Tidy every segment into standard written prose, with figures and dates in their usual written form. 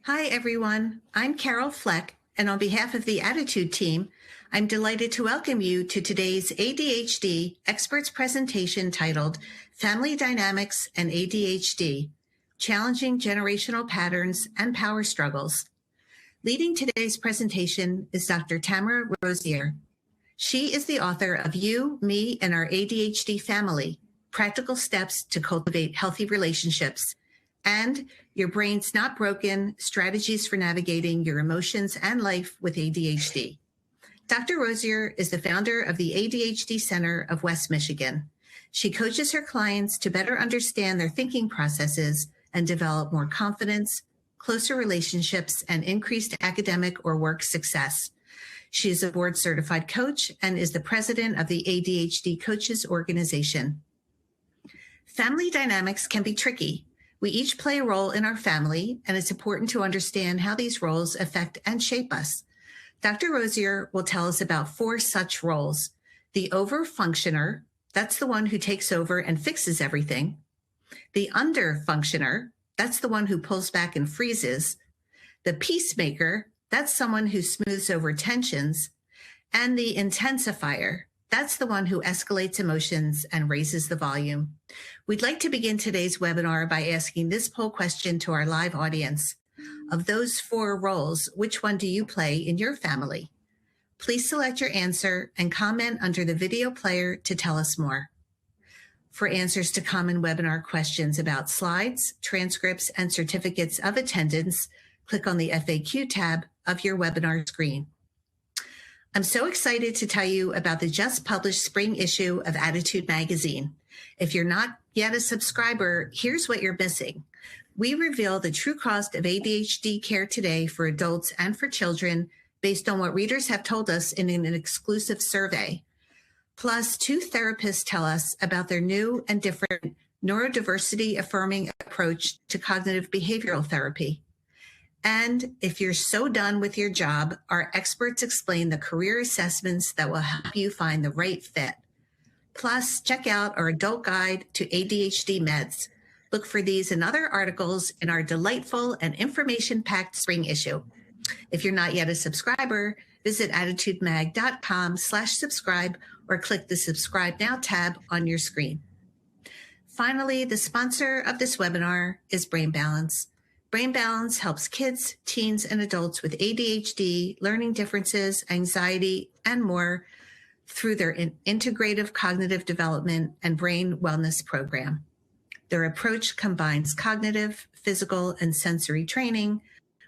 Hi, everyone. I'm Carol Fleck, and on behalf of the ADDitude team, I'm delighted to welcome you to today's ADHD Experts presentation titled Family Dynamics and ADHD, Challenging Generational Patterns and Power Struggles. Leading today's presentation is Dr. Tamara Rosier. She is the author of You, Me, and Our ADHD Family, Practical Steps to Cultivate Healthy Relationships, and Your Brain's Not Broken, Strategies for Navigating Your Emotions and Life with ADHD. Dr. Rosier is the founder of the ADHD Center of West Michigan. She coaches her clients to better understand their thinking processes and develop more confidence, closer relationships, and increased academic or work success. She is a board-certified coach and is the president of the ADHD Coaches Organization. Family dynamics can be tricky. We each play a role in our family, and it's important to understand how these roles affect and shape us. Dr. Rosier will tell us about 4 such roles. The over-functioner, that's the one who takes over and fixes everything. The under-functioner, that's the one who pulls back and freezes. The peacemaker, that's someone who smooths over tensions. And the intensifier, that's the one who escalates emotions and raises the volume. We'd like to begin today's webinar by asking this poll question to our live audience. Of those 4 roles, which one do you play in your family? Please select your answer and comment under the video player to tell us more. For answers to common webinar questions about slides, transcripts, and certificates of attendance, click on the FAQ tab of your webinar screen. I'm so excited to tell you about the just published spring issue of ADDitude magazine. If you're not yet a subscriber, here's what you're missing. We reveal the true cost of ADHD care today for adults and for children based on what readers have told us in an exclusive survey. Plus, 2 therapists tell us about their new and different neurodiversity affirming approach to cognitive behavioral therapy. And if you're so done with your job, our experts explain the career assessments that will help you find the right fit. Plus, check out our adult guide to ADHD meds. Look for these and other articles in our delightful and information-packed spring issue. If you're not yet a subscriber, visit ADDitudemag.com/subscribe or click the Subscribe Now tab on your screen. Finally, the sponsor of this webinar is Brain Balance. Brain Balance helps kids, teens, and adults with ADHD, learning differences, anxiety, and more through their integrative cognitive development and brain wellness program. Their approach combines cognitive, physical, and sensory training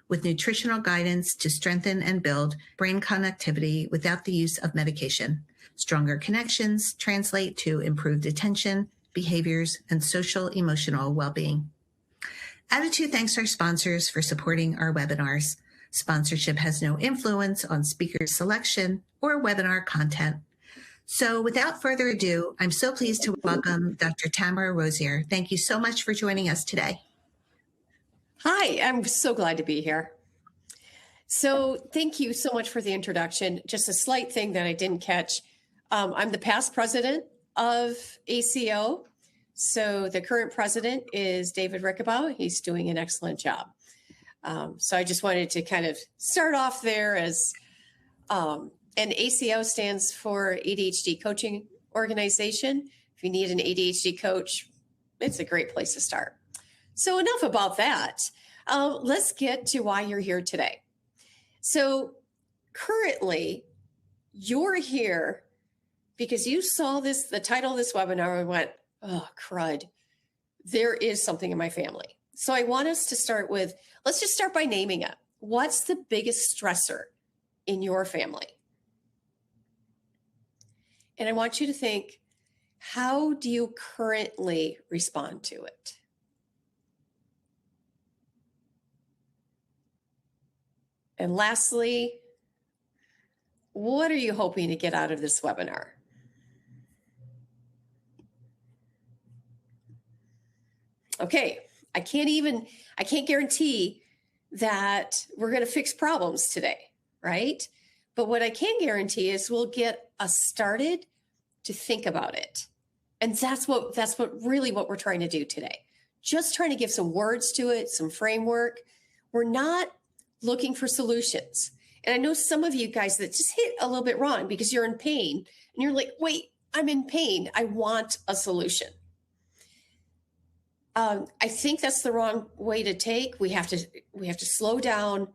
with nutritional guidance to strengthen and build brain connectivity without the use of medication. Stronger connections translate to improved attention, behaviors, and social emotional well-being. ADDitude thanks our sponsors for supporting our webinars. Sponsorship has no influence on speaker selection or webinar content. So without further ado, I'm so pleased to welcome Dr. Tamara Rosier. Thank you so much for joining us today. Hi, I'm so glad to be here. So thank you so much for the introduction. Just a slight thing that I didn't catch. I'm the past president of ACO. So the current president is David Rickabaugh. He's doing an excellent job. So I just wanted to kind of start off there as, and ACO stands for ADHD Coaching Organization. If you need an ADHD coach, it's a great place to start. So enough about that. Let's get to why you're here today. So currently, you're here because you saw the title of this webinar and went, oh, crud, there is something in my family. So I want us to start with, let's just start by naming it. What's the biggest stressor in your family? And I want you to think, how do you currently respond to it? And lastly, what are you hoping to get out of this webinar? Okay, I can't guarantee that we're going to fix problems today, right? But what I can guarantee is we'll get us started to think about it. And that's what really what we're trying to do today. Just trying to give some words to it, some framework. we're not looking for solutions. And I know some of you guys that just hit a little bit wrong because you're in pain and you're like, wait, I'm in pain. I want a solution. I think that's the wrong way to take. We have to slow down,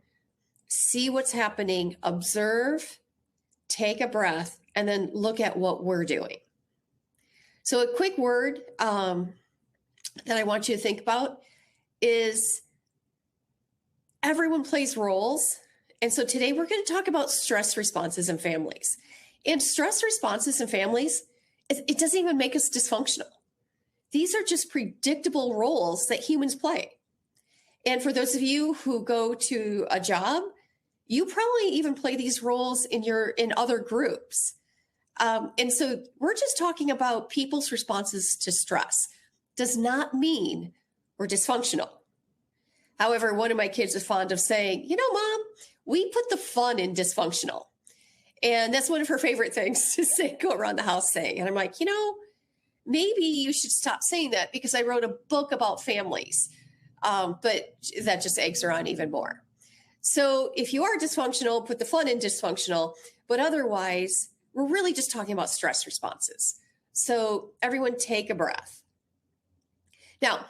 see what's happening, observe, take a breath, and then look at what we're doing. So a quick word that I want you to think about is everyone plays roles. And so today we're going to talk about stress responses in families. And stress responses in families, it doesn't even make us dysfunctional. These are just predictable roles that humans play. And for those of you who go to a job, you probably even play these roles in other groups. And so we're just talking about people's responses to stress. Does not mean we're dysfunctional. However, one of my kids is fond of saying, Mom, we put the fun in dysfunctional. And that's one of her favorite things to say, go around the house saying. And I'm like, maybe you should stop saying that because I wrote a book about families. But that just eggs her on even more. So if you are dysfunctional, put the fun in dysfunctional. But otherwise, we're really just talking about stress responses. So everyone take a breath. Now,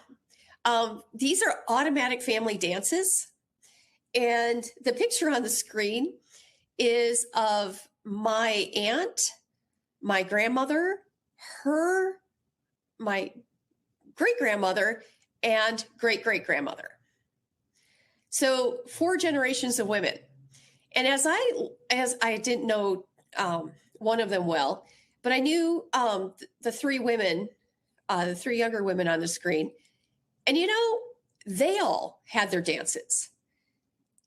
these are automatic family dances. And the picture on the screen is of my aunt, my grandmother, my great-grandmother, and great-great-grandmother. So 4 generations of women. And as I didn't know one of them well, but I knew the 3 women, the 3 younger women on the screen. And, they all had their dances.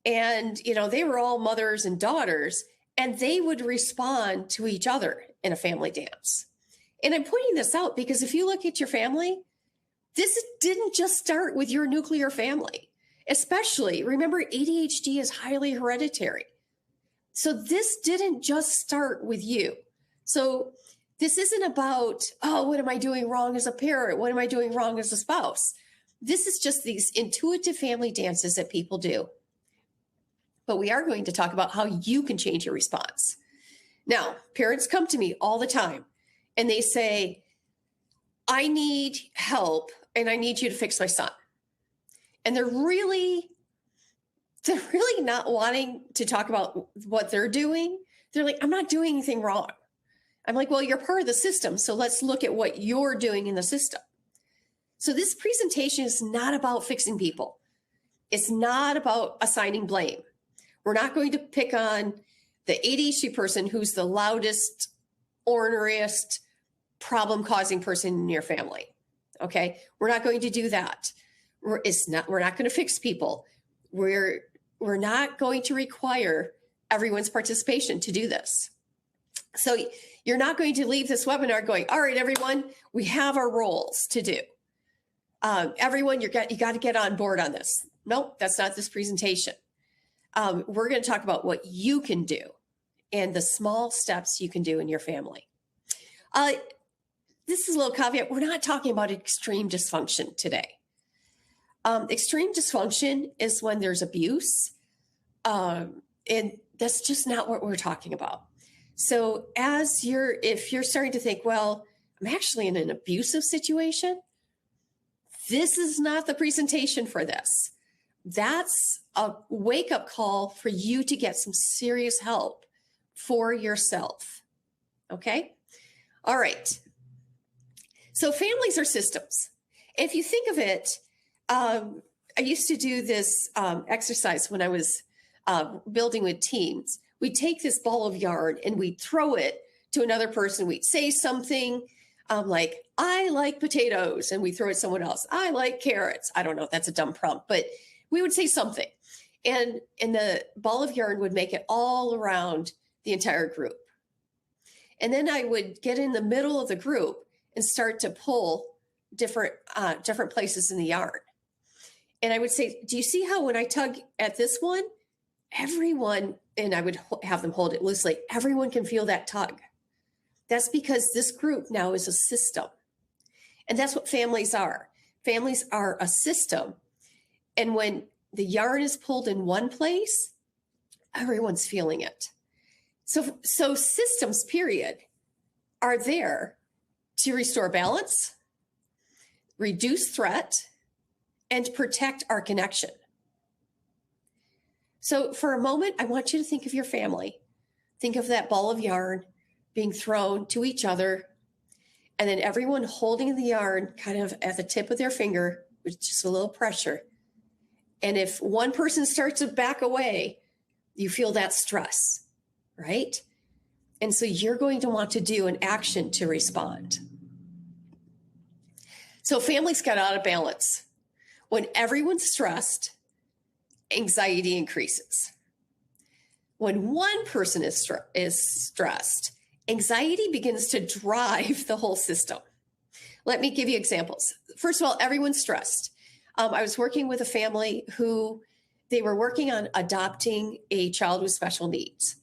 And, they were all mothers and daughters, and they would respond to each other in a family dance. And I'm pointing this out because if you look at your family, this didn't just start with your nuclear family. Especially, remember, ADHD is highly hereditary. So this didn't just start with you. So this isn't about, what am I doing wrong as a parent? What am I doing wrong as a spouse? This is just these intuitive family dances that people do. But we are going to talk about how you can change your response. Now, parents come to me all the time and they say, I need help and I need you to fix my son. And they're really not wanting to talk about what they're doing. They're like, I'm not doing anything wrong. I'm like, well, you're part of the system. So let's look at what you're doing in the system. So this presentation is not about fixing people. It's not about assigning blame. We're not going to pick on the ADHD person who's the loudest, orneriest, problem-causing person in your family. Okay? We're not going to do that. We're not going to fix people. We're not going to require everyone's participation to do this. So you're not going to leave this webinar going, all right, everyone, we have our roles to do. Everyone, you got to get on board on this. Nope, that's not this presentation. We're going to talk about what you can do and the small steps you can do in your family. This is a little caveat. We're not talking about extreme dysfunction today. Extreme dysfunction is when there's abuse, and that's just not what we're talking about. So if you're starting to think, well, I'm actually in an abusive situation, this is not the presentation for this. That's a wake-up call for you to get some serious help for yourself. Okay? All right. So families are systems. If you think of it, I used to do this exercise when I was building with teams. We'd take this ball of yarn and we'd throw it to another person. We'd say something like, I like potatoes, and we throw it to someone else. I like carrots. I don't know if that's a dumb prompt, but we would say something. And the ball of yarn would make it all around the entire group. And then I would get in the middle of the group and start to pull different places in the yarn. And I would say, do you see how when I tug at this one, everyone, and I would have them hold it loosely, everyone can feel that tug. That's because this group now is a system. And that's what families are. Families are a system. And when the yarn is pulled in one place, everyone's feeling it. So systems, period, are there to restore balance, reduce threat, and protect our connection. So for a moment, I want you to think of your family. Think of that ball of yarn being thrown to each other, and then everyone holding the yarn kind of at the tip of their finger with just a little pressure. And if one person starts to back away, you feel that stress, right? And so you're going to want to do an action to respond. So families get out of balance. When everyone's stressed, anxiety increases. When one person is stressed, anxiety begins to drive the whole system. Let me give you examples. First of all, everyone's stressed. I was working with a family who they were working on adopting a child with special needs.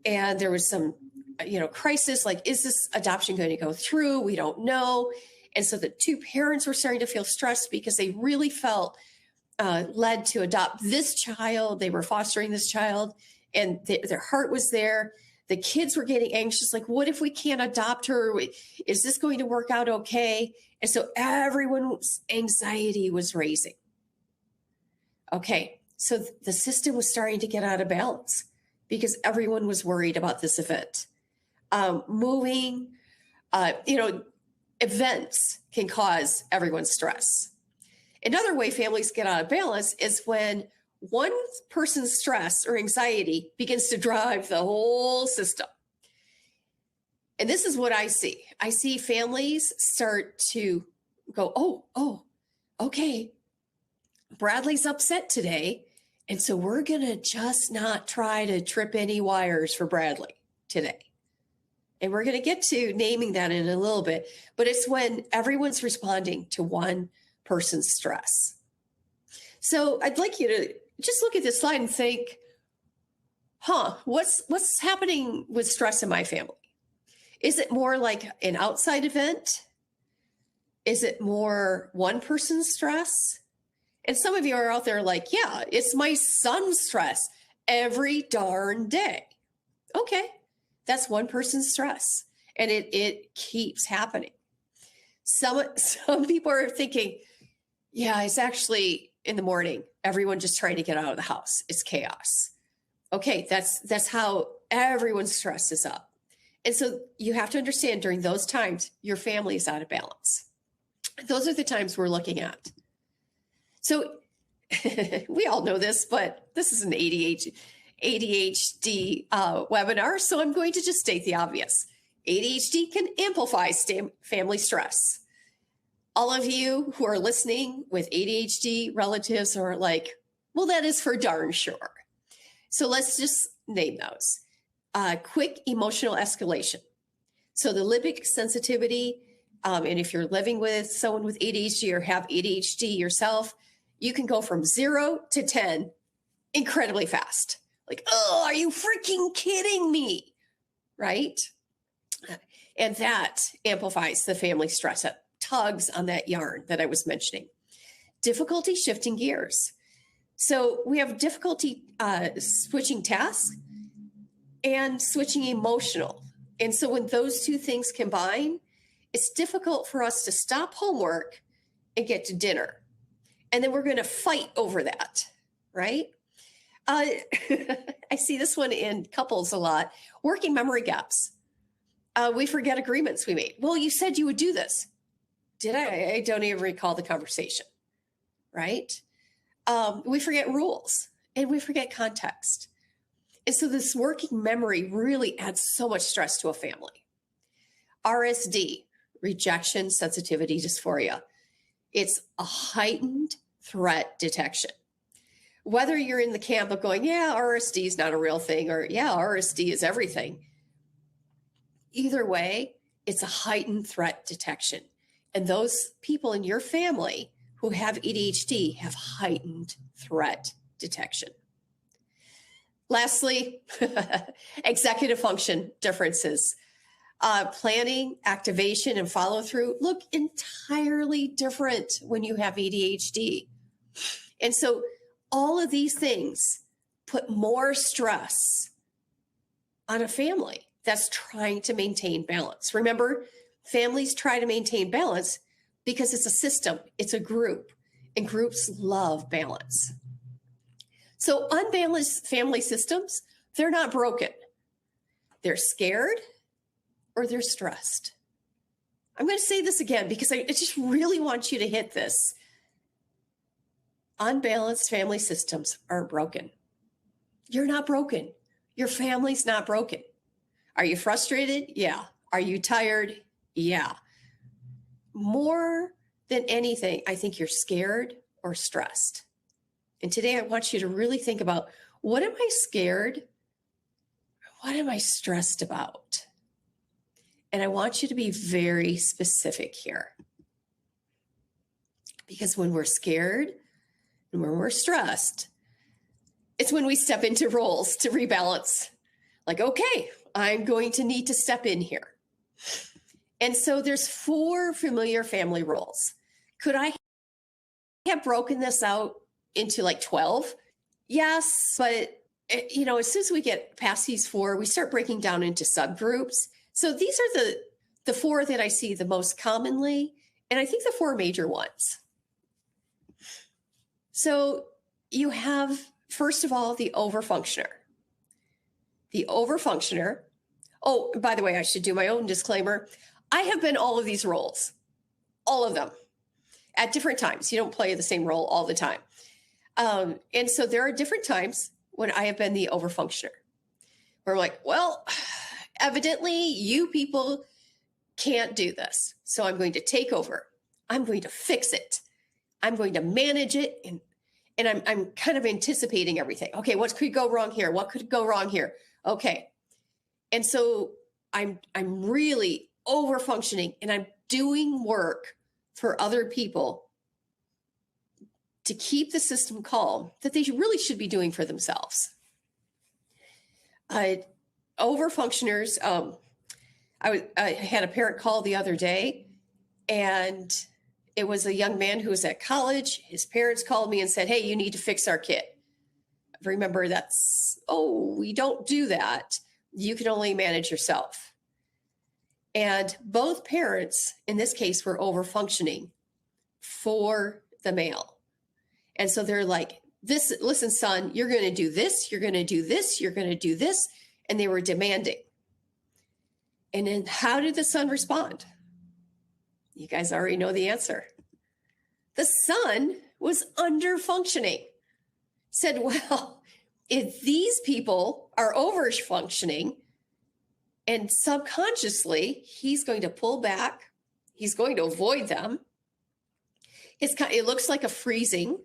And there was some, crisis, like, is this adoption going to go through? We don't know. And so the two parents were starting to feel stressed because they really felt led to adopt this child. They were fostering this child, and their heart was there. The kids were getting anxious, like, what if we can't adopt her? Is this going to work out okay? And so everyone's anxiety was raising. Okay, so the system was starting to get out of balance because everyone was worried about this event. Events can cause everyone's stress. Another way families get out of balance is when one person's stress or anxiety begins to drive the whole system. And this is what I see. I see families start to go, oh, okay, Bradley's upset today. And so we're going to just not try to trip any wires for Bradley today. And we're going to get to naming that in a little bit. But it's when everyone's responding to one person's stress. So I'd like you to just look at this slide and think, what's happening with stress in my family? Is it more like an outside event? Is it more one person's stress? And some of you are out there like, yeah, it's my son's stress every darn day. Okay, that's one person's stress. And it keeps happening. Some people are thinking, yeah, it's actually in the morning, everyone just trying to get out of the house. It's chaos. Okay, that's how everyone's stress is up. And so you have to understand during those times, your family is out of balance. Those are the times we're looking at. So we all know this, but this is an ADHD webinar. So I'm going to just state the obvious. ADHD can amplify family stress. All of you who are listening with ADHD relatives are like, well, that is for darn sure. So let's just name those. Quick emotional escalation. So the limbic sensitivity, and if you're living with someone with ADHD or have ADHD yourself, you can go from 0 to 10 incredibly fast. Like, oh, are you freaking kidding me? Right? And that amplifies the family stress. It tugs on that yarn that I was mentioning. Difficulty shifting gears. So we have difficulty switching tasks and switching emotional. And so when those two things combine, it's difficult for us to stop homework and get to dinner. And then we're going to fight over that, right? I see this one in couples a lot. Working memory gaps. We forget agreements we made. Well, you said you would do this. Did I? I don't even recall the conversation, right? We forget rules and we forget context. And so this working memory really adds so much stress to a family. RSD, rejection sensitivity dysphoria. It's a heightened threat detection. Whether you're in the camp of going, yeah, RSD is not a real thing, or yeah, RSD is everything. Either way, it's a heightened threat detection. And those people in your family who have ADHD have heightened threat detection. Lastly, executive function differences. Planning, activation, and follow through look entirely different when you have ADHD. And so all of these things put more stress on a family that's trying to maintain balance. Remember, families try to maintain balance because it's a system, it's a group, and groups love balance. So unbalanced family systems, they're not broken. They're scared or they're stressed. I'm going to say this again because I just really want you to hit this. Unbalanced family systems are broken. You're not broken. Your family's not broken. Are you frustrated? Yeah. Are you tired? Yeah. More than anything, I think you're scared or stressed. And today I want you to really think about, what am I scared? What am I stressed about? And I want you to be very specific here. Because when we're scared and when we're stressed, it's when we step into roles to rebalance. Like, okay, I'm going to need to step in here. And so there's 4 familiar family roles. Could I have broken this out into like 12? Yes, but as soon as we get past these 4, we start breaking down into subgroups. So these are the 4 that I see the most commonly, and I think the 4 major ones. So you have, first of all, the overfunctioner. The overfunctioner. Oh, by the way, I should do my own disclaimer. I have been all of these roles, all of them, at different times. You don't play the same role all the time. And so there are different times when I have been the overfunctioner, where I'm like, well, evidently you people can't do this. So I'm going to take over. I'm going to fix it. I'm going to manage it. And I'm kind of anticipating everything. Okay, what could go wrong here? What could go wrong here? Okay. And so I'm really over functioning, and I'm doing work for other people to keep the system calm that they really should be doing for themselves. Over functioners, I had a parent call the other day, and it was a young man who was at college. His parents called me and said, hey, you need to fix our kid. Remember, we don't do that. You can only manage yourself. And both parents, in this case, were over functioning for the male. And so they're like, listen, son, you're going to do this, you're going to do this, you're going to do this. And they were demanding. And then how did the son respond? You guys already know the answer. The son was under functioning. Said, well, if these people are over functioning, and subconsciously he's going to pull back, he's going to avoid them. It looks like a freezing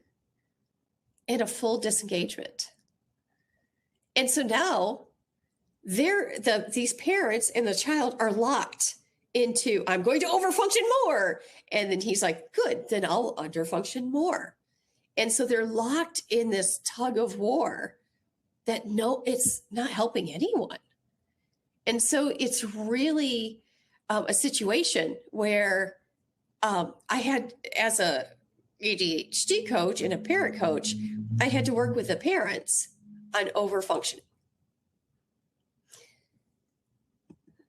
and a full disengagement. And so now these parents and the child are locked into, I'm going to overfunction more. And then he's like, good, then I'll underfunction more. And so they're locked in this tug of war that it's not helping anyone. And so it's really a situation where I had, as a ADHD coach and a parent coach, I had to work with the parents on overfunctioning.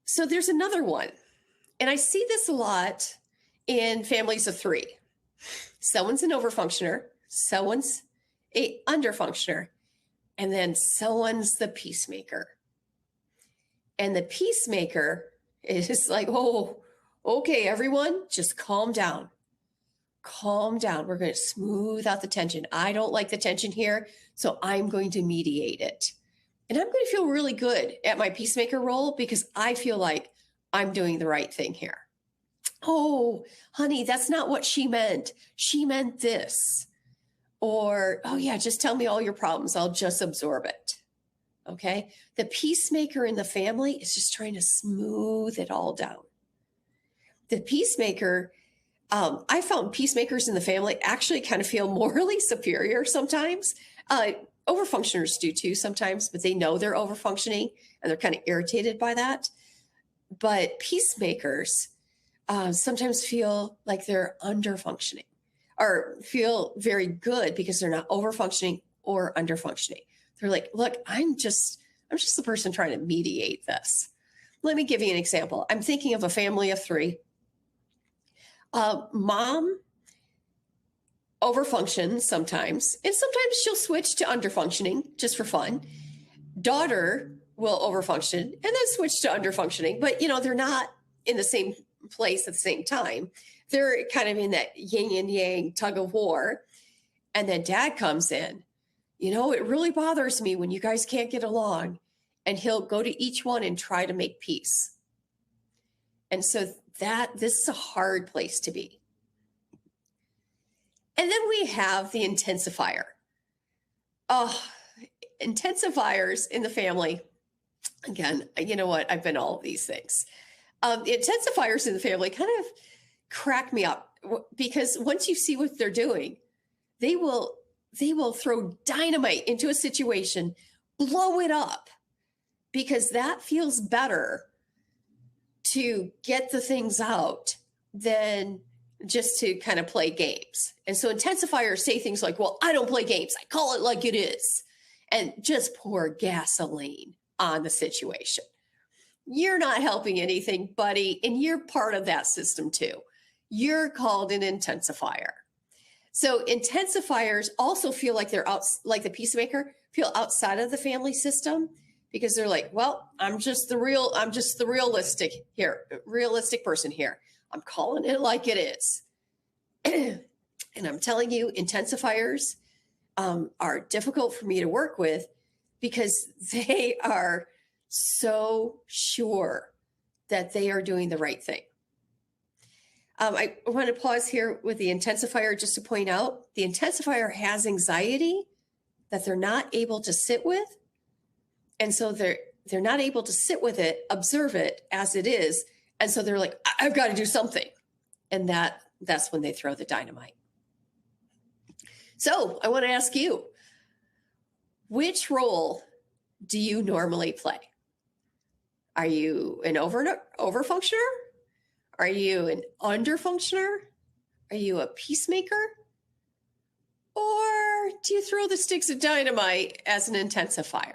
So there's another one. And I see this a lot in families of 3. Someone's an overfunctioner, someone's a underfunctioner, and then someone's the peacemaker. And the peacemaker is like, oh, okay, everyone, just calm down. Calm down. We're going to smooth out the tension. I don't like the tension here, so I'm going to mediate it. And I'm going to feel really good at my peacemaker role because I feel like I'm doing the right thing here. Oh, honey, that's not what she meant. She meant this. Or, oh yeah, just tell me all your problems. I'll just absorb it. Okay. The peacemaker in the family is just trying to smooth it all down. The peacemaker, I found peacemakers in the family actually kind of feel morally superior sometimes. Overfunctioners do too sometimes, but they know they're overfunctioning and they're kind of irritated by that. But peacemakers sometimes feel like they're underfunctioning. or feel very good because they're not over functioning or under functioning. They're like, look, I'm just the person trying to mediate this. Let me give you an example. I'm thinking of a family of 3. Mom overfunctions sometimes, and sometimes she'll switch to underfunctioning just for fun. Daughter will overfunction and then switch to underfunctioning, but they're not in the same place at the same time. They're kind of in that yin and yang tug of war. And then dad comes in. It really bothers me when you guys can't get along. And he'll go to each one and try to make peace. And so this is a hard place to be. And then we have the intensifier. Oh, intensifiers in the family. Again, you know what? I've been all of these things. The intensifiers in the family kind of crack me up because once you see what they're doing, they will throw dynamite into a situation, blow it up, because that feels better to get the things out than just to kind of play games. And so intensifiers say things like, well, I don't play games. I call it like it is. And just pour gasoline on the situation. You're not helping anything, buddy. And you're part of that system too. You're called an intensifier. So intensifiers also feel like they're out, like the peacemaker, feel outside of the family system because they're like, well, I'm just the realistic person here. I'm calling it like it is. And I'm telling you, intensifiers are difficult for me to work with because they are so sure that they are doing the right thing. I want to pause here with the intensifier just to point out the intensifier has anxiety that they're not able to sit with. And so they're not able to sit with it, observe it as it is. And so they're like, I've got to do something. And that's when they throw the dynamite. So I want to ask you, which role do you normally play? Are you an overfunctioner? Are you an underfunctioner? Are you a peacemaker? Or do you throw the sticks of dynamite as an intensifier?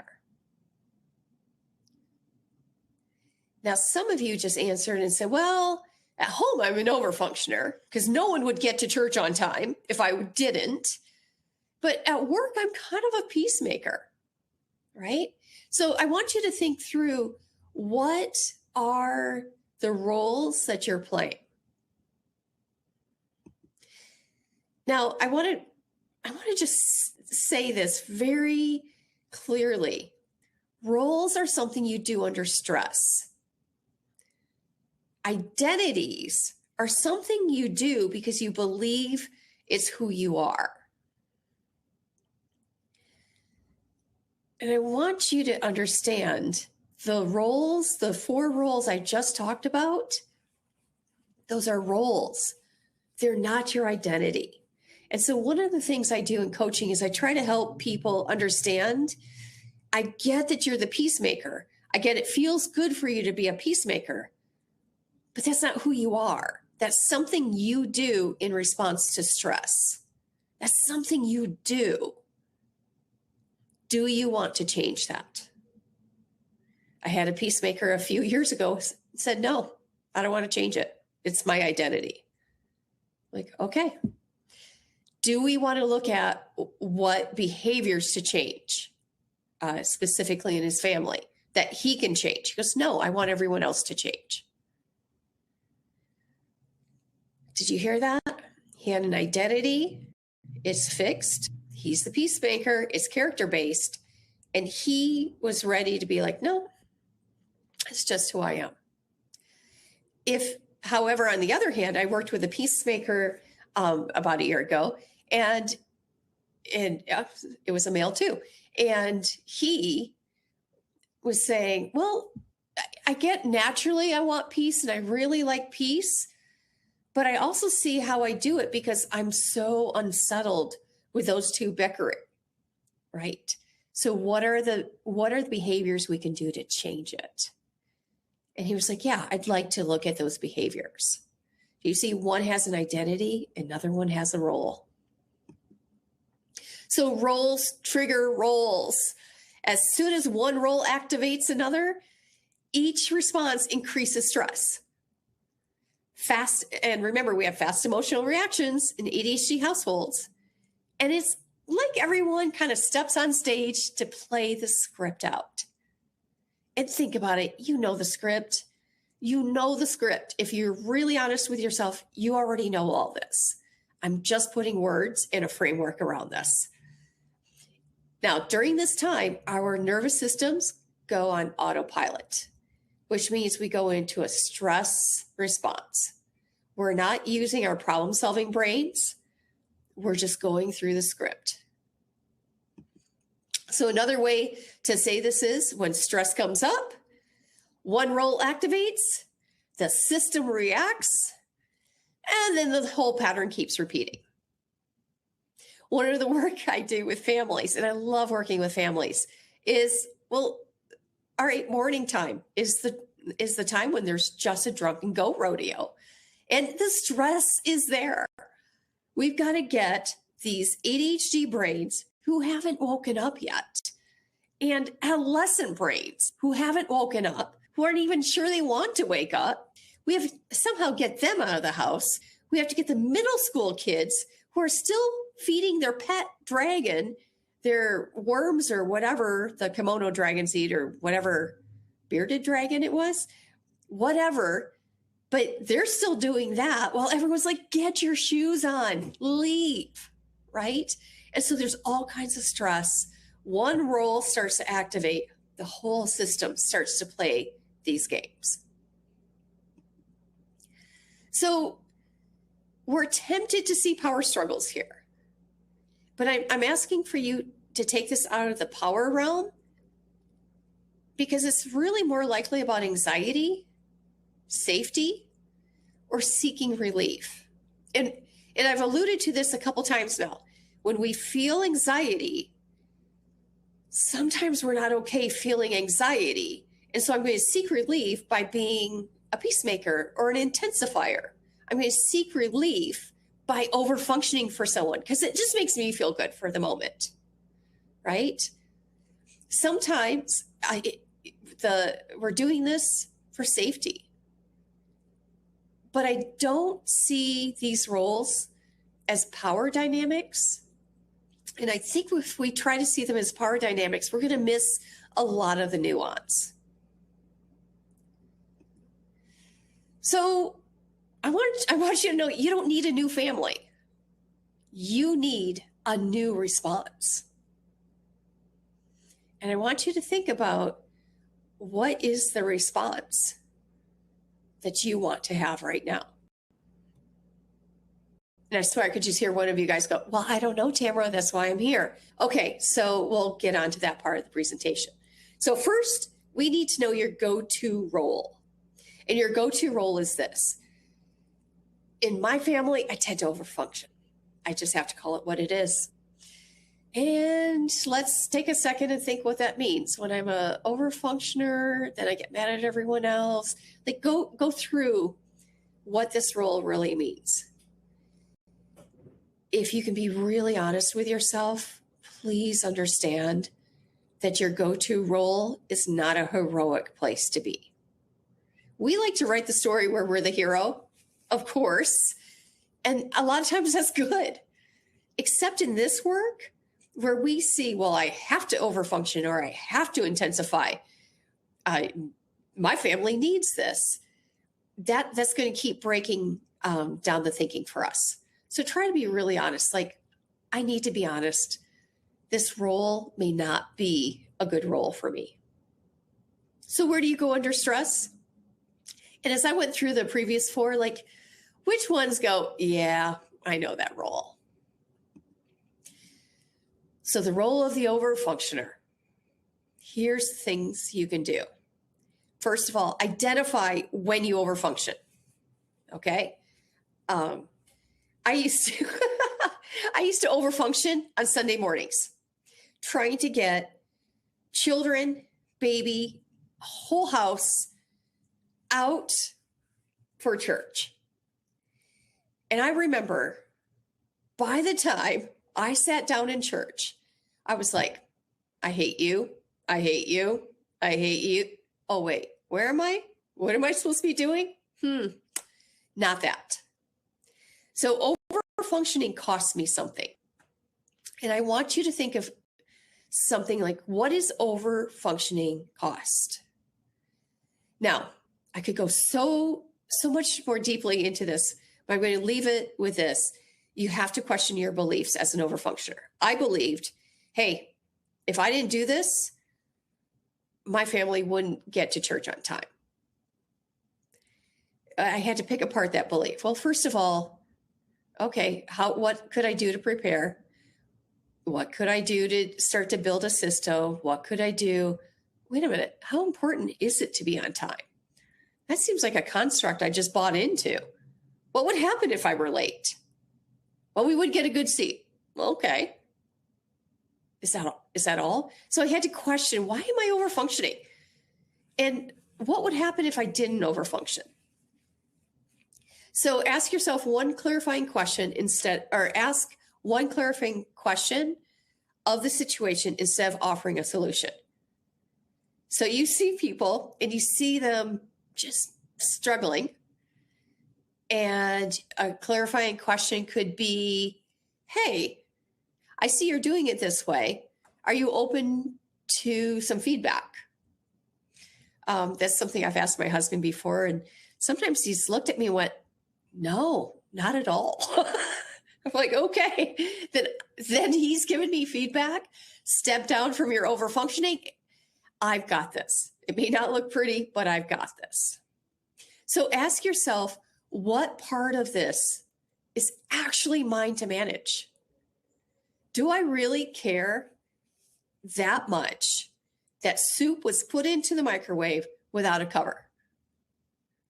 Now, some of you just answered and said, well, at home, I'm an overfunctioner because no one would get to church on time if I didn't. But at work, I'm kind of a peacemaker, right? So I want you to think through what are the roles that you're playing. Now, I want to just say this very clearly. Roles are something you do under stress. Identities are something you do because you believe it's who you are. And I want you to understand the roles, the 4 roles I just talked about, those are roles. They're not your identity. And so one of the things I do in coaching is I try to help people understand, I get that you're the peacemaker. I get it feels good for you to be a peacemaker, but that's not who you are. That's something you do in response to stress. That's something you do. Do you want to change that? I had a peacemaker a few years ago said, no, I don't want to change it. It's my identity. Like, okay. Do we want to look at what behaviors to change, specifically in his family, that he can change? He goes, no, I want everyone else to change. Did you hear that? He had an identity. It's fixed. He's the peacemaker. It's character-based. And he was ready to be like, no, it's just who I am. However, on the other hand, I worked with a peacemaker about a year ago, and it was a male too. And he was saying, well, I get naturally I want peace and I really like peace, but I also see how I do it because I'm so unsettled with those two bickering, right? So what are the behaviors we can do to change it? And he was like, yeah, I'd like to look at those behaviors. You see, one has an identity, another one has a role. So roles trigger roles. As soon as one role activates another, each response increases stress. Fast, and remember, we have fast emotional reactions in ADHD households. And it's like everyone kind of steps on stage to play the script out. And think about it. You know the script. You know the script. If you're really honest with yourself, you already know all this. I'm just putting words in a framework around this. Now, during this time, our nervous systems go on autopilot, which means we go into a stress response. We're not using our problem-solving brains. We're just going through the script. So another way to say this is when stress comes up, one role activates, the system reacts, and then the whole pattern keeps repeating. One of the work I do with families, and I love working with families, is, well, all right, morning time is the time when there's just a drunk and go rodeo. And the stress is there. We've got to get these ADHD brains who haven't woken up yet, and adolescent brains who haven't woken up, who aren't even sure they want to wake up. We have to somehow get them out of the house. We have to get the middle school kids who are still feeding their pet dragon, their worms or whatever, the kimono dragons eat or whatever bearded dragon it was, whatever. But they're still doing that while everyone's like, get your shoes on, leave, right? And so there's all kinds of stress. One role starts to activate, the whole system starts to play these games. So we're tempted to see power struggles here. But I'm asking for you to take this out of the power realm because it's really more likely about anxiety, safety, or seeking relief. And I've alluded to this a couple times now. When we feel anxiety, sometimes we're not okay feeling anxiety. And so I'm going to seek relief by being a peacemaker or an intensifier. I'm going to seek relief by overfunctioning for someone because it just makes me feel good for the moment, right? Sometimes we're doing this for safety. But I don't see these roles as power dynamics. And I think if we try to see them as power dynamics, we're going to miss a lot of the nuance. So I want you to know you don't need a new family. You need a new response. And I want you to think about what is the response that you want to have right now. And I swear I could just hear one of you guys go, well, I don't know, Tamara, that's why I'm here. Okay, so we'll get on to that part of the presentation. So first, we need to know your go-to role. And your go-to role is this. In my family, I tend to overfunction. I just have to call it what it is. And let's take a second and think what that means. When I'm a overfunctioner, then I get mad at everyone else. Like go through what this role really means. If you can be really honest with yourself, please understand that your go-to role is not a heroic place to be. We like to write the story where we're the hero, of course, and a lot of times that's good. Except in this work, where we see, well, I have to overfunction or I have to intensify. My family needs this. That's going to keep breaking down the thinking for us. So try to be really honest. Like, I need to be honest. This role may not be a good role for me. So where do you go under stress? And as I went through the previous four, like, which ones go, yeah, I know that role. So the role of the overfunctioner. Here's things you can do. First of all, identify when you overfunction. Okay. I used to overfunction on Sunday mornings, trying to get children, baby, whole house out for church. And I remember by the time I sat down in church, I was like, I hate you. I hate you. I hate you. Oh, wait, where am I? What am I supposed to be doing? Not that. So overfunctioning costs me something. And I want you to think of something like, what is overfunctioning cost? Now, I could go so much more deeply into this, but I'm going to leave it with this. You have to question your beliefs as an overfunctioner. I believed, hey, if I didn't do this, my family wouldn't get to church on time. I had to pick apart that belief. Well, first of all, okay, what could I do to prepare? What could I do to start to build a system? What could I do? Wait a minute, how important is it to be on time? That seems like a construct I just bought into. What would happen if I were late? Well, we would get a good seat. Okay. Is that all? So I had to question, why am I overfunctioning? And what would happen if I didn't overfunction? So ask yourself one clarifying question ask one clarifying question of the situation instead of offering a solution. So you see people and you see them just struggling. And a clarifying question could be, hey, I see you're doing it this way. Are you open to some feedback? That's something I've asked my husband before. And sometimes he's looked at me and went, no, not at all. I'm like, okay, then he's given me feedback. Step down from your overfunctioning. I've got this. It may not look pretty, but I've got this. So ask yourself, what part of this is actually mine to manage? Do I really care that much that soup was put into the microwave without a cover?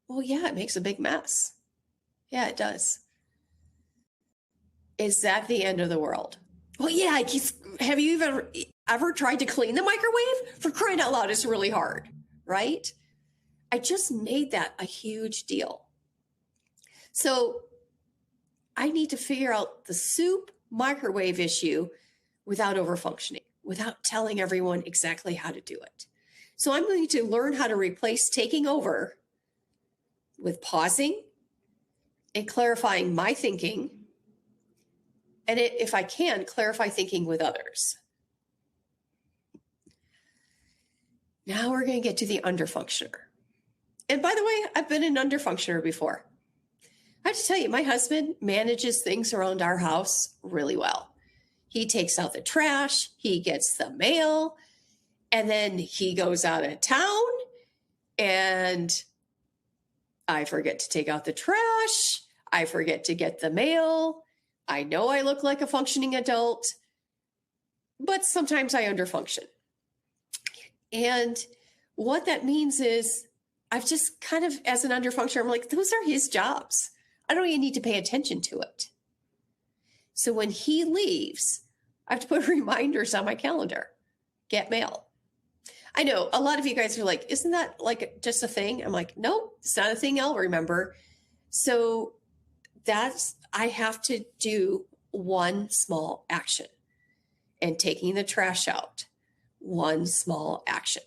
Well, yeah, it makes a big mess. Yeah, it does. Is that the end of the world? Well, yeah, have you ever tried to clean the microwave? For crying out loud, it's really hard, right? I just made that a huge deal. So I need to figure out the soup microwave issue without overfunctioning, without telling everyone exactly how to do it. So I'm going to learn how to replace taking over with pausing and clarifying my thinking. And if I can, clarify thinking with others. Now we're going to get to the underfunctioner. And by the way, I've been an underfunctioner before. I have to tell you, my husband manages things around our house really well. He takes out the trash, he gets the mail, and then he goes out of town and I forget to take out the trash. I forget to get the mail. I know I look like a functioning adult, but sometimes I underfunction. And what that means is I've just kind of, as an underfunctioner, I'm like, those are his jobs. I don't even need to pay attention to it. So when he leaves, I have to put reminders on my calendar. Get mail. I know a lot of you guys are like, isn't that like just a thing? I'm like, nope, it's not a thing I'll remember. So I have to do one small action. And taking the trash out, one small action.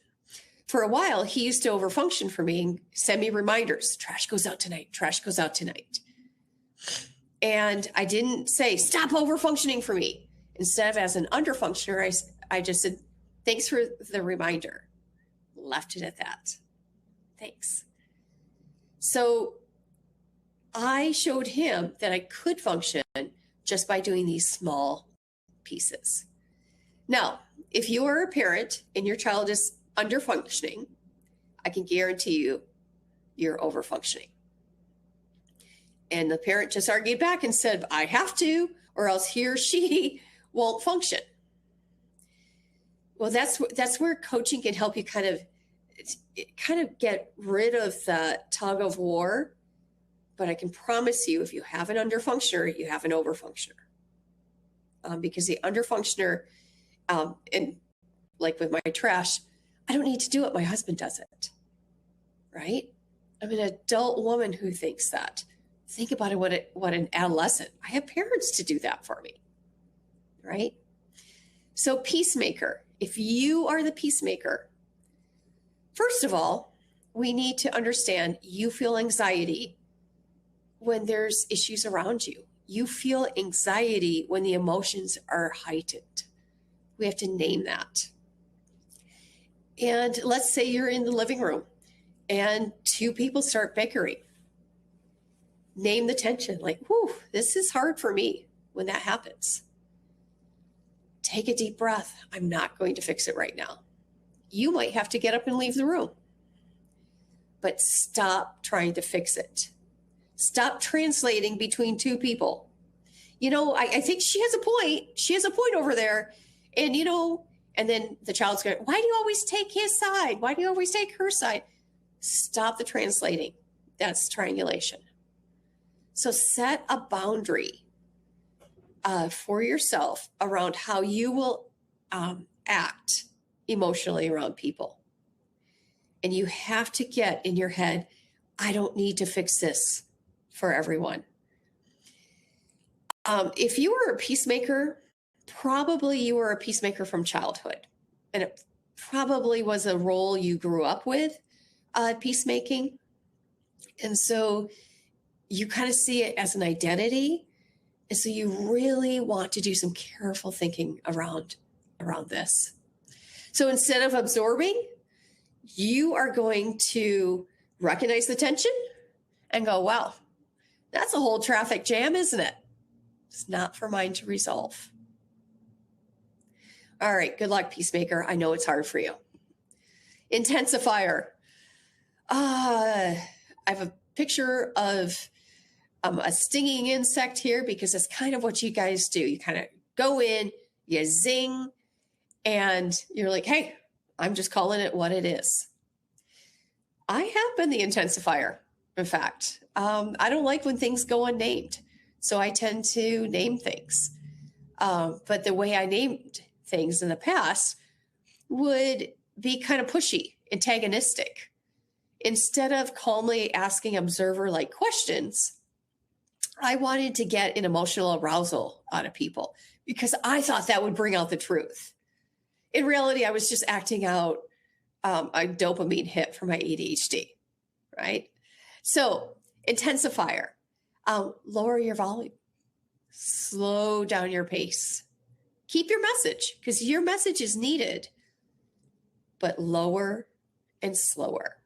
For a while, he used to overfunction for me and send me reminders. Trash goes out tonight. Trash goes out tonight. And I didn't say, stop overfunctioning for me. Instead of as an underfunctioner, I just said, thanks for the reminder. Left it at that. Thanks. So I showed him that I could function just by doing these small pieces. Now, if you are a parent and your child is underfunctioning, I can guarantee you're overfunctioning. And the parent just argued back and said, I have to, or else he or she won't function. Well, that's where coaching can help you kind of get rid of the tug of war. But I can promise you, if you have an underfunctioner, you have an overfunctioner. Because the underfunctioner, and like with my trash, I don't need to do it. My husband does it, right? I'm an adult woman who thinks that. Think about it, what an adolescent. I have parents to do that for me, right? So peacemaker, if you are the peacemaker, first of all, we need to understand you feel anxiety when there's issues around you. You feel anxiety when the emotions are heightened. We have to name that. And let's say you're in the living room and two people start bickering. Name the tension, like, whew, this is hard for me when that happens. Take a deep breath. I'm not going to fix it right now. You might have to get up and leave the room, but stop trying to fix it. Stop translating between two people. I think she has a point. She has a point over there. And, and then the child's going, why do you always take his side? Why do you always take her side? Stop the translating. That's triangulation. So set a boundary for yourself around how you will act emotionally around people. And you have to get in your head, I don't need to fix this for everyone. If you were a peacemaker, probably you were a peacemaker from childhood. And it probably was a role you grew up with, peacemaking. And so you kind of see it as an identity. And so you really want to do some careful thinking around this. So instead of absorbing, you are going to recognize the tension and go, wow, that's a whole traffic jam, isn't it? It's not for mine to resolve. All right, good luck, peacemaker. I know it's hard for you. Intensifier. I have a picture of a stinging insect here because that's kind of what you guys do. You kind of go in, you zing, and you're like, hey, I'm just calling it what it is. I have been the intensifier, in fact. I don't like when things go unnamed, so I tend to name things. But the way I named things in the past would be kind of pushy, antagonistic. Instead of calmly asking observer-like questions, I wanted to get an emotional arousal out of people because I thought that would bring out the truth. In reality, I was just acting out a dopamine hit for my ADHD, right? So intensifier, lower your volume, slow down your pace. Keep your message because your message is needed, but lower and slower.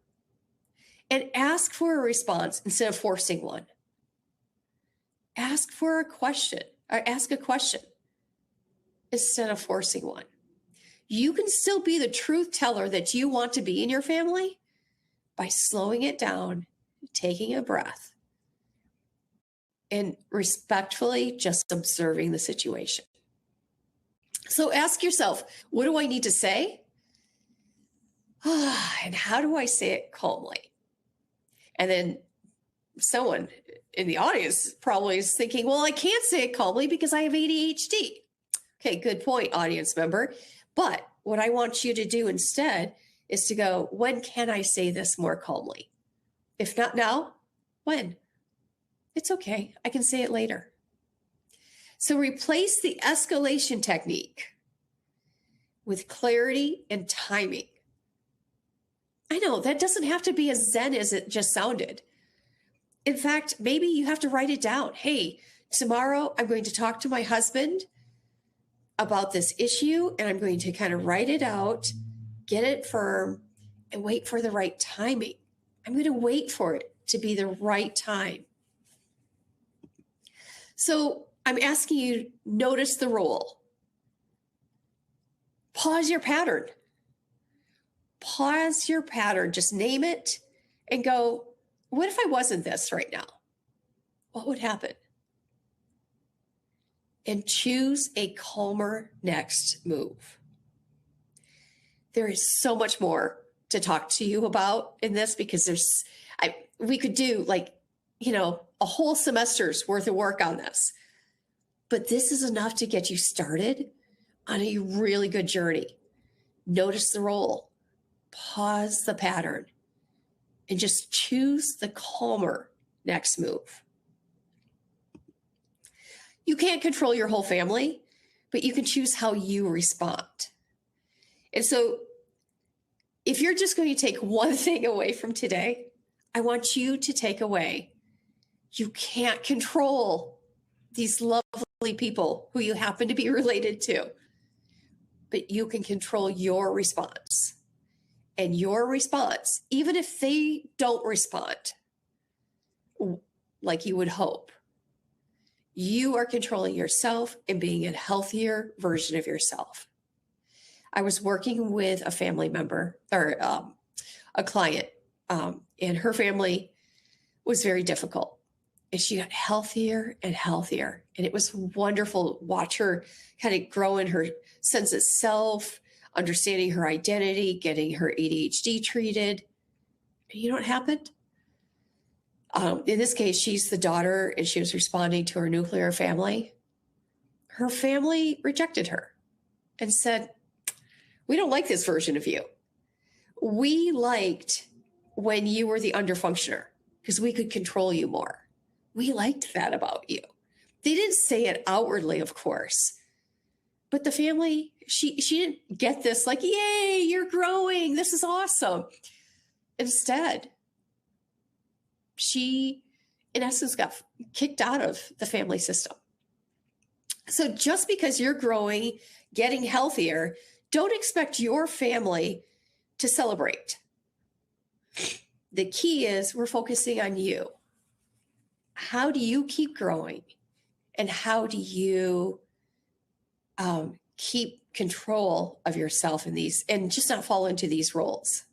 And ask for a response instead of forcing one. Ask for a question or ask a question instead of forcing one. You can still be the truth teller that you want to be in your family by slowing it down, taking a breath, and respectfully just observing the situation. So ask yourself, what do I need to say? And how do I say it calmly? And then someone in the audience probably is thinking, well, I can't say it calmly because I have ADHD. Okay, good point, audience member. But what I want you to do instead is to go, when can I say this more calmly? If not now, when? It's okay. I can say it later. So replace the escalation technique with clarity and timing. I know that doesn't have to be as zen as it just sounded. In fact, maybe you have to write it down. Hey, tomorrow I'm going to talk to my husband about this issue and I'm going to kind of write it out, get it firm, and wait for the right timing. I'm going to wait for it to be the right time. So I'm asking you to notice the role. Pause your pattern. Pause your pattern. Just name it and go, what if I wasn't this right now? What would happen? And choose a calmer next move. There is so much more to talk to you about in this because we could do a whole semester's worth of work on this. But this is enough to get you started on a really good journey. Notice the role, pause the pattern, and just choose the calmer next move. You can't control your whole family, but you can choose how you respond. And so if you're just going to take one thing away from today, I want you to take away, you can't control these lovely people who you happen to be related to, but you can control your response. And your response, even if they don't respond like you would hope, you are controlling yourself and being a healthier version of yourself. I was working with a family member or a client, and her family was very difficult. And she got healthier and healthier. And it was wonderful to watch her kind of grow in her sense of self, understanding her identity, getting her ADHD treated. And you know what happened? In this case, she's the daughter and she was responding to her nuclear family. Her family rejected her and said, we don't like this version of you. We liked when you were the underfunctioner because we could control you more. We liked that about you. They didn't say it outwardly, of course, but the family, she didn't get this like, yay, you're growing. This is awesome. Instead, she, in essence, got kicked out of the family system. So just because you're growing, getting healthier, don't expect your family to celebrate. The key is we're focusing on you. How do you keep growing? And how do you keep control of yourself in these and just not fall into these roles?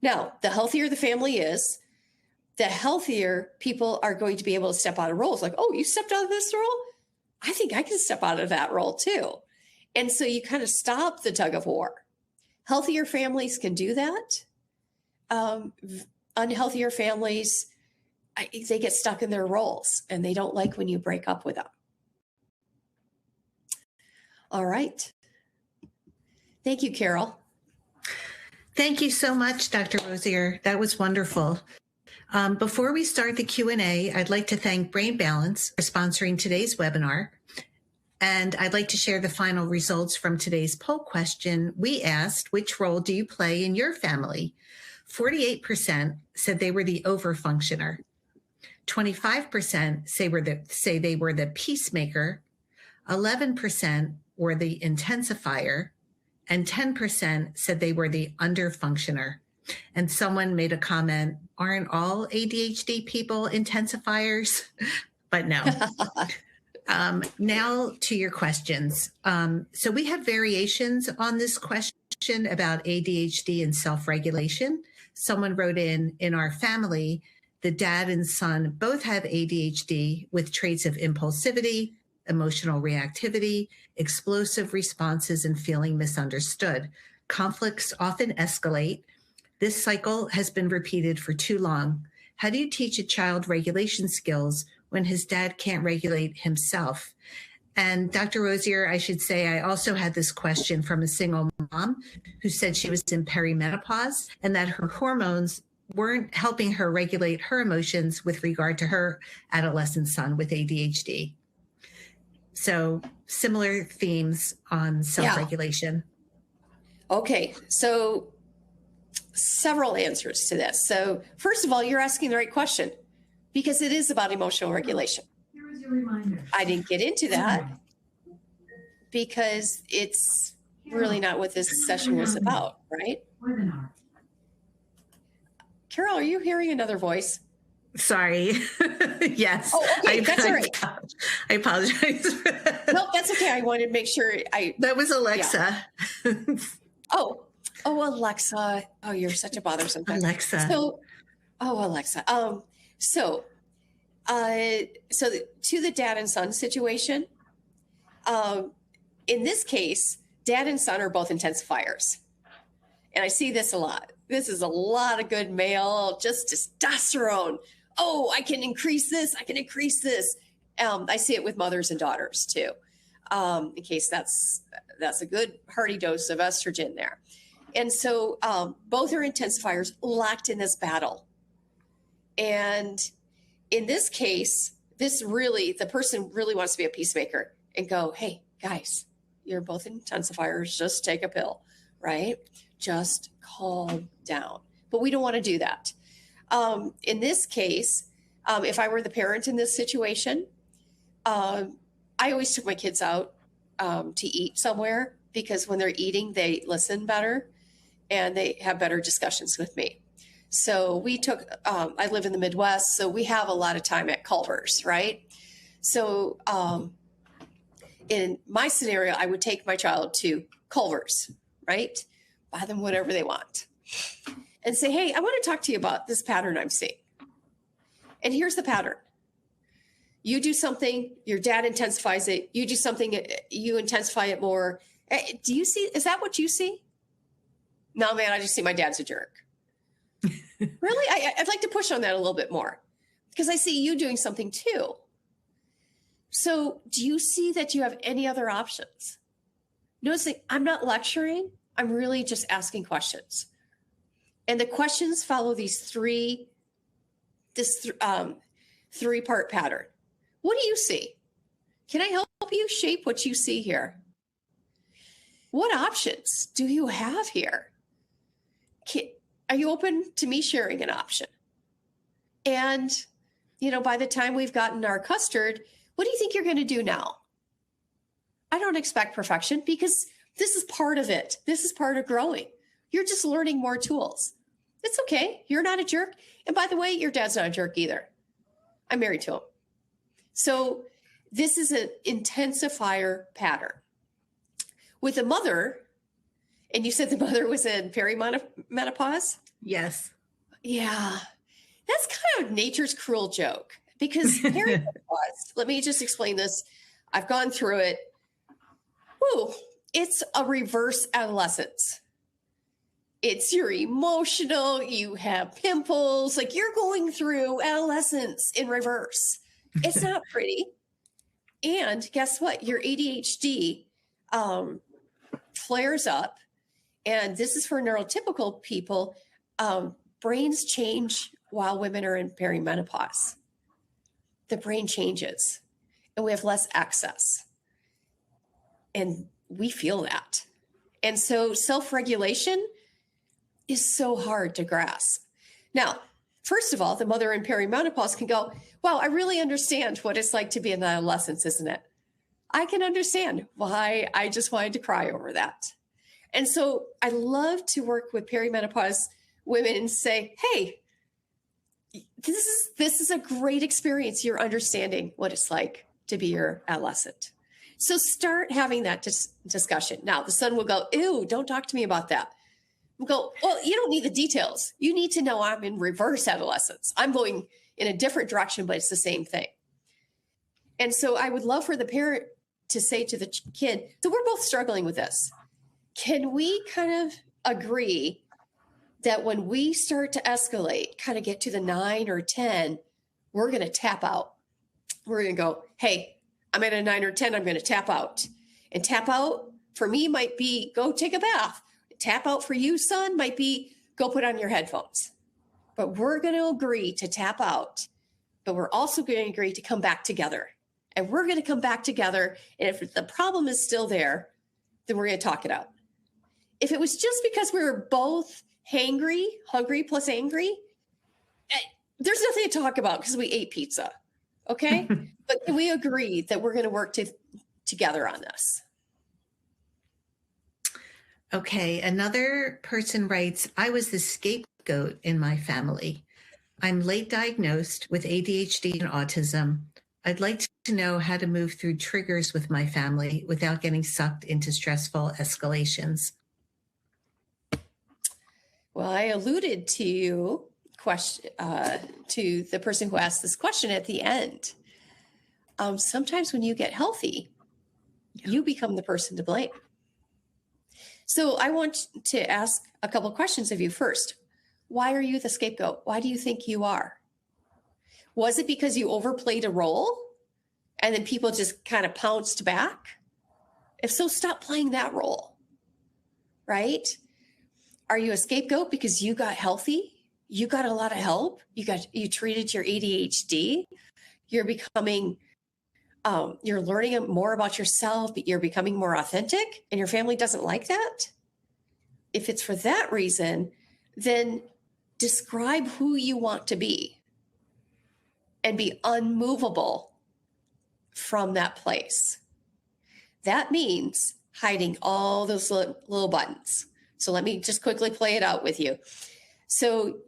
Now, the healthier the family is, the healthier people are going to be able to step out of roles. Like, oh, you stepped out of this role? I think I can step out of that role too. And so you kind of stop the tug of war. Healthier families can do that. Unhealthier families, they get stuck in their roles and they don't like when you break up with them. All right. Thank you, Carol. Thank you so much, Dr. Rosier. That was wonderful. Before we start the Q&A, I'd like to thank Brain Balance for sponsoring today's webinar. And I'd like to share the final results from today's poll question. We asked, which role do you play in your family? 48% said they were the overfunctioner. 25% say they were the peacemaker. 11% were the intensifier. And 10% said they were the underfunctioner. And someone made a comment, aren't all ADHD people intensifiers? But no. Now to your questions. So we have variations on this question about ADHD and self-regulation. Someone wrote in our family, the dad and son both have ADHD with traits of impulsivity, emotional reactivity, explosive responses, and feeling misunderstood. Conflicts often escalate. This cycle has been repeated for too long. How do you teach a child regulation skills when his dad can't regulate himself? And Dr. Rosier, I should say, I also had this question from a single mom who said she was in perimenopause and that her hormones weren't helping her regulate her emotions with regard to her adolescent son with ADHD. So similar themes on self-regulation. Yeah. Okay, so several answers to this. So first of all, you're asking the right question because it is about emotional regulation. Here is your reminder. I didn't get into that because it's really not what this session was about, right? Webinar. Carol, are you hearing another voice? Sorry. Yes. Oh, okay. That's all right. I apologize. No, that's okay. I wanted to make sure That was Alexa. Yeah. Oh, Alexa. Oh, you're such a bother sometimes. Alexa. So, Alexa. So to the dad and son situation, in this case, dad and son are both intensifiers. And I see this a lot. This is a lot of good male, just testosterone. Oh, I can increase this. I can increase this. I see it with mothers and daughters too. In case that's a good hearty dose of estrogen there. And so both are intensifiers locked in this battle. And in this case, the person really wants to be a peacemaker and go, hey, guys, you're both intensifiers. Just take a pill, right? Just calm down. But we don't want to do that. In this case, if I were the parent in this situation, I always took my kids out to eat somewhere, because when they're eating, they listen better and they have better discussions with me. So we took, I live in the Midwest, so we have a lot of time at Culver's, right? So in my scenario, I would take my child to Culver's, right? Buy them whatever they want and say, hey, I want to talk to you about this pattern I'm seeing. And here's the pattern. You do something, your dad intensifies it. You do something, you intensify it more. Do you see, is that what you see? No, man, I just see my dad's a jerk. Really? I'd like to push on that a little bit more, because I see you doing something too. So do you see that you have any other options? Noticing I'm not lecturing. I'm really just asking questions. And the questions follow this three-part pattern. What do you see? Can I help you shape what you see here? What options do you have here? Are you open to me sharing an option? And, by the time we've gotten our custard, what do you think you're going to do now? I don't expect perfection, because this is part of it. This is part of growing. You're just learning more tools. It's okay. You're not a jerk. And by the way, your dad's not a jerk either. I'm married to him. So this is an intensifier pattern. With a mother, and you said the mother was in perimenopause? Yes. Yeah. That's kind of nature's cruel joke, because perimenopause, let me just explain this. I've gone through it. Woo, it's a reverse adolescence. It's you're emotional, you have pimples, like you're going through adolescence in reverse. It's not pretty. And guess what? Your ADHD flares up. And this is for neurotypical people. Brains change while women are in perimenopause. The brain changes and we have less access. And we feel that. And so self-regulation is so hard to grasp. Now, first of all, the mother in perimenopause can go, wow, I really understand what it's like to be in adolescence, isn't it? I can understand why I just wanted to cry over that. And so I love to work with perimenopause women and say, hey, this is a great experience. You're understanding what it's like to be your adolescent. So start having that discussion. Now, the son will go, ew, don't talk to me about that. We'll go, well, you don't need the details. You need to know I'm in reverse adolescence. I'm going in a different direction, but it's the same thing. And so I would love for the parent to say to the kid, so we're both struggling with this. Can we kind of agree that when we start to escalate, kind of get to the 9 or 10, we're going to tap out. We're going to go, hey, I'm at a 9 or 10, I'm going to tap out. And tap out for me might be go take a bath. Tap out for you, son, might be go put on your headphones. But we're going to agree to tap out, but we're also going to agree to come back together. And we're going to come back together. And if the problem is still there, then we're going to talk it out. If it was just because we were both hangry, hungry plus angry, there's nothing to talk about because we ate pizza. Okay? But can we agree that we're going to work together on this? Okay, another person writes, I was the scapegoat in my family. I'm late diagnosed with ADHD and autism. I'd like to know how to move through triggers with my family without getting sucked into stressful escalations. Well, I alluded to the person who asked this question at the end. Sometimes when you get healthy, you become the person to blame. So I want to ask a couple questions of you first. Why are you the scapegoat? Why do you think you are? Was it because you overplayed a role and then people just kind of pounced back? If so, stop playing that role, right? Are you a scapegoat because you got healthy? You got a lot of help? You treated your ADHD? You're becoming, you're learning more about yourself, but you're becoming more authentic, and your family doesn't like that. If it's for that reason, then describe who you want to be and be unmovable from that place. That means hiding all those little buttons. So let me just quickly play it out with you. So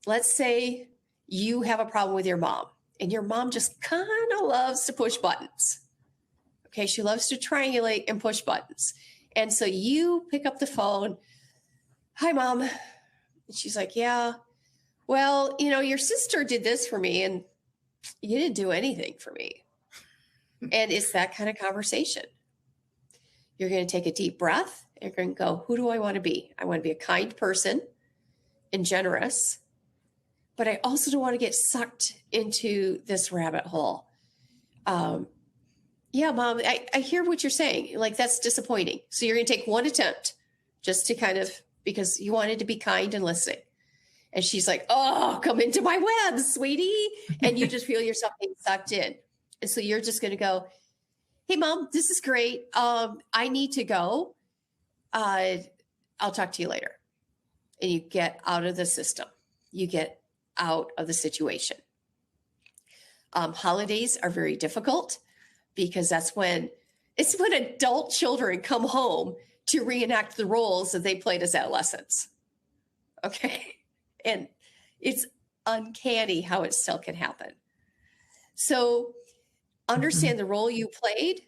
let's say you have a problem with your mom, and your mom just kind of loves to push buttons. Okay, she loves to triangulate and push buttons. And so you pick up the phone. Hi, Mom. And she's like, yeah, well, your sister did this for me, and you didn't do anything for me. And it's that kind of conversation. You're going to take a deep breath. And you're going to go, who do I want to be? I want to be a kind person and generous, but I also don't want to get sucked into this rabbit hole. Yeah, Mom, I hear what you're saying. Like, that's disappointing. So you're going to take one attempt just to kind of, because you wanted to be kind and listening. And she's like, oh, come into my web, sweetie. And you just feel yourself being sucked in. And so you're just going to go, hey, Mom, this is great. I need to go. I'll talk to you later. And you get out of the system. You get out of the situation. Holidays are very difficult because it's when adult children come home to reenact the roles that they played as adolescents. Okay. And it's uncanny how it still can happen. So understand the role you played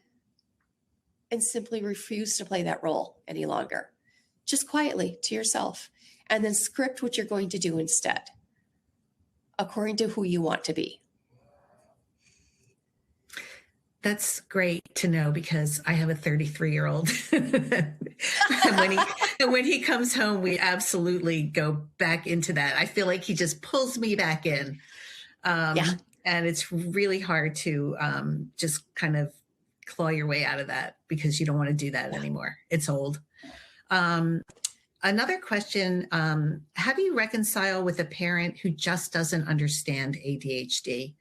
and simply refuse to play that role any longer. Just quietly to yourself, and then script what you're going to do instead, according to who you want to be. That's great to know because I have a 33-year-old. and when he comes home, we absolutely go back into that. I feel like he just pulls me back in. And it's really hard to just kind of claw your way out of that because you don't want to do that anymore. It's old. Another question, how do you reconcile with a parent who just doesn't understand ADHD?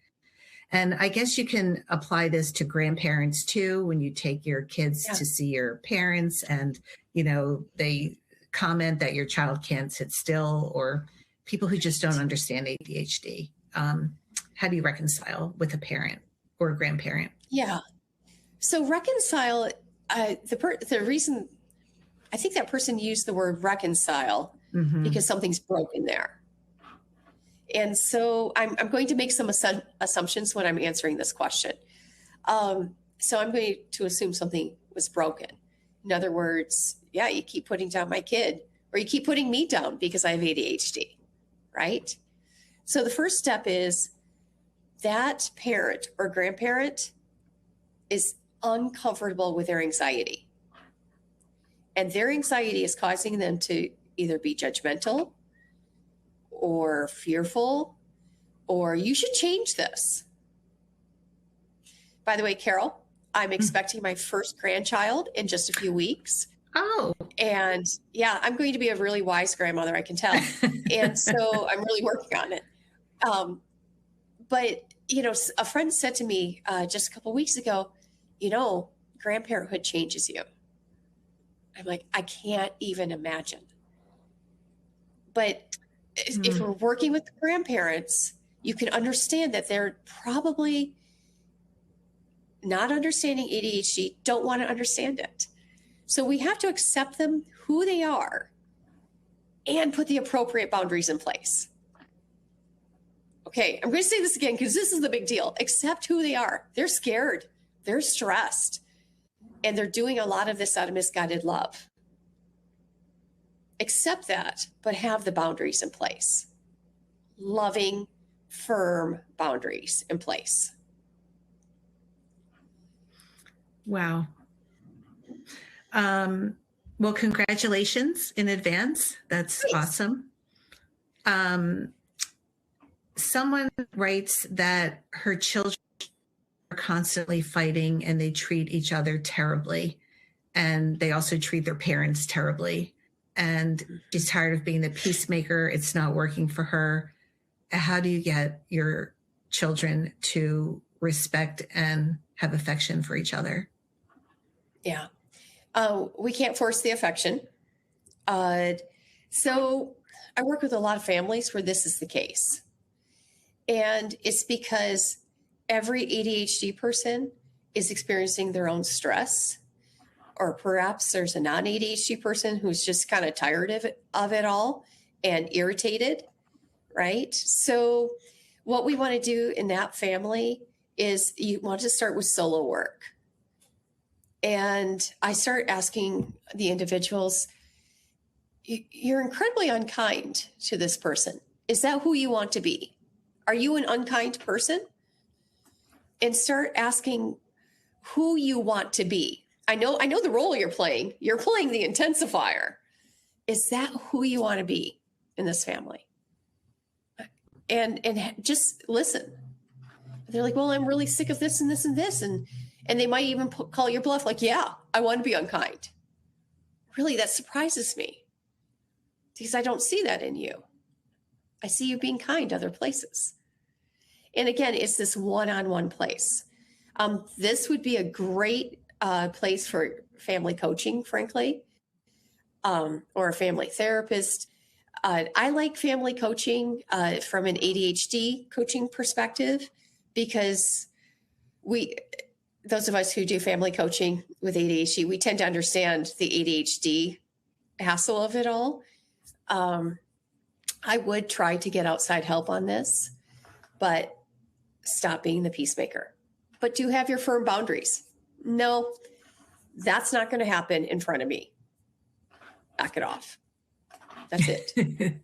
And I guess you can apply this to grandparents too, when you take your kids to see your parents and, they comment that your child can't sit still, or people who just don't understand ADHD. How do you reconcile with a parent or a grandparent? Yeah. So reconcile, the reason I think that person used the word reconcile because something's broken there. And so I'm going to make some assumptions when I'm answering this question. So I'm going to assume something was broken. In other words, you keep putting down my kid, or you keep putting me down because I have ADHD, right? So the first step is that parent or grandparent is uncomfortable with their anxiety. And their anxiety is causing them to either be judgmental or fearful, or you should change this. By the way, Carol, I'm expecting my first grandchild in just a few weeks. Oh. And I'm going to be a really wise grandmother, I can tell. And so I'm really working on it. But, a friend said to me just a couple of weeks ago, grandparenthood changes you. I'm like, I can't even imagine. But if we're working with the grandparents, you can understand that they're probably not understanding ADHD, don't want to understand it. So we have to accept them, who they are, and put the appropriate boundaries in place. Okay, I'm going to say this again because this is the big deal. Accept who they are. They're scared. They're stressed. And they're doing a lot of this out of misguided love. Accept that, but have the boundaries in place. Loving, firm boundaries in place. Wow. Well, congratulations in advance. That's awesome. Someone writes that her children are constantly fighting and they treat each other terribly. And they also treat their parents terribly. And she's tired of being the peacemaker. It's not working for her. How do you get your children to respect and have affection for each other. Yeah. We can't force the affection. So I work with a lot of families where this is the case. And it's because every ADHD person is experiencing their own stress, or perhaps there's a non-ADHD person who's just kind of tired of it all and irritated, right? So what we want to do in that family is you want to start with solo work. And I start asking the individuals, you're incredibly unkind to this person. Is that who you want to be? Are you an unkind person? And start asking who you want to be. I know the role you're playing. You're playing the intensifier. Is that who you want to be in this family? And just listen. They're like, well, I'm really sick of this and this and this. And they might even call your bluff, like, yeah, I want to be unkind. Really, that surprises me because I don't see that in you. I see you being kind other places. And again, it's this one-on-one place. This would be a great place for family coaching, frankly, or a family therapist. I like family coaching from an ADHD coaching perspective because those of us who do family coaching with ADHD, we tend to understand the ADHD hassle of it all. I would try to get outside help on this, but stop being the peacemaker. But do have your firm boundaries. No, that's not going to happen in front of me. Knock it off. That's it.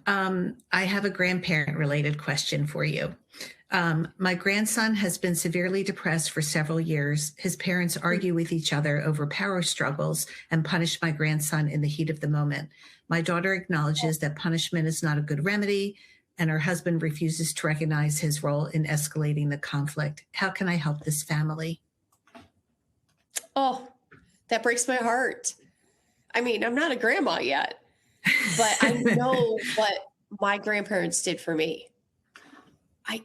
I have a grandparent-related question for you. My grandson has been severely depressed for several years. His parents argue with each other over power struggles and punish my grandson in the heat of the moment. My daughter acknowledges that punishment is not a good remedy, and her husband refuses to recognize his role in escalating the conflict. How can I help this family? Oh, that breaks my heart. I mean, I'm not a grandma yet, but I know what my grandparents did for me.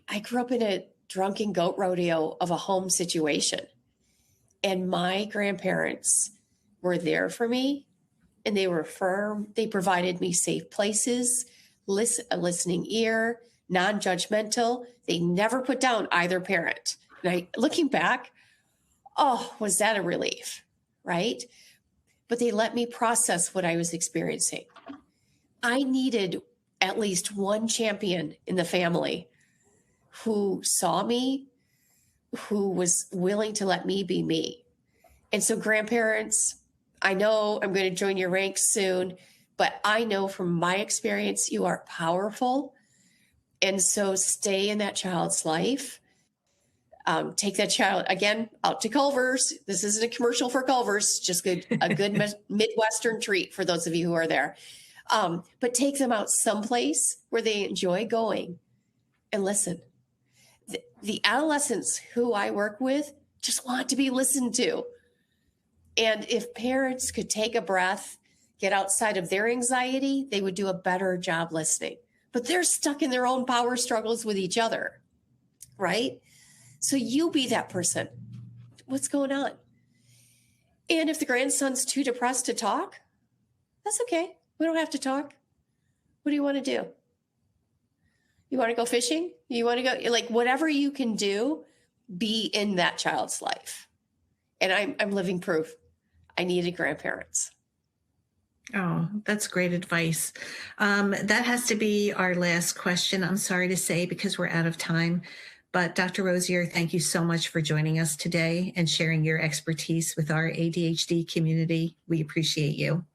I grew up in a drunken goat rodeo of a home situation, and my grandparents were there for me, and they were firm. They provided me safe places, a listening ear, non-judgmental. They never put down either parent. And looking back, oh, was that a relief, right? But they let me process what I was experiencing. I needed at least one champion in the family who saw me, who was willing to let me be me. And so grandparents, I know I'm going to join your ranks soon, but I know from my experience, you are powerful. And so stay in that child's life. Take that child, again, out to Culver's. This isn't a commercial for Culver's, just a good Midwestern treat for those of you who are there. But take them out someplace where they enjoy going and listen. The adolescents who I work with just want to be listened to. And if parents could take a breath, get outside of their anxiety, they would do a better job listening. But they're stuck in their own power struggles with each other, right? So you be that person. What's going on? And if the grandson's too depressed to talk, that's okay. We don't have to talk. What do you want to do? You want to go fishing? You want to go, like, whatever you can do, be in that child's life. And I'm living proof. I needed grandparents. Oh, that's great advice. That has to be our last question, I'm sorry to say, because we're out of time. But Dr. Rosier, thank you so much for joining us today and sharing your expertise with our ADHD community. We appreciate you.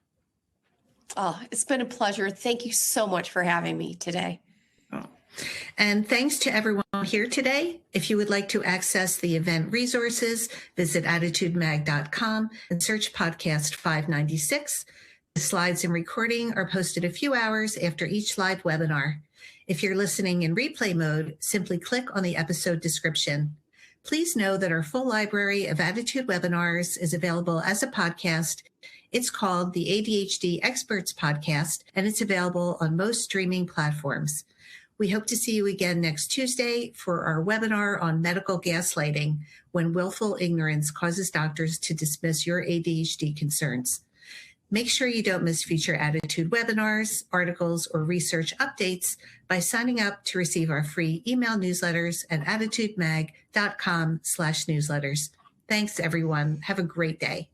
Oh, it's been a pleasure. Thank you so much for having me today. Oh. And thanks to everyone here today. If you would like to access the event resources, visit ADDitudemag.com and search podcast 596. The slides and recording are posted a few hours after each live webinar. If you're listening in replay mode, simply click on the episode description. Please know that our full library of ADDitude webinars is available as a podcast. It's called the ADHD Experts podcast, and it's available on most streaming platforms. We hope to see you again next Tuesday for our webinar on medical gaslighting, when willful ignorance causes doctors to dismiss your ADHD concerns. Make sure you don't miss future ADDitude webinars, articles, or research updates by signing up to receive our free email newsletters at attitudemag.com/newsletters. Thanks, everyone. Have a great day.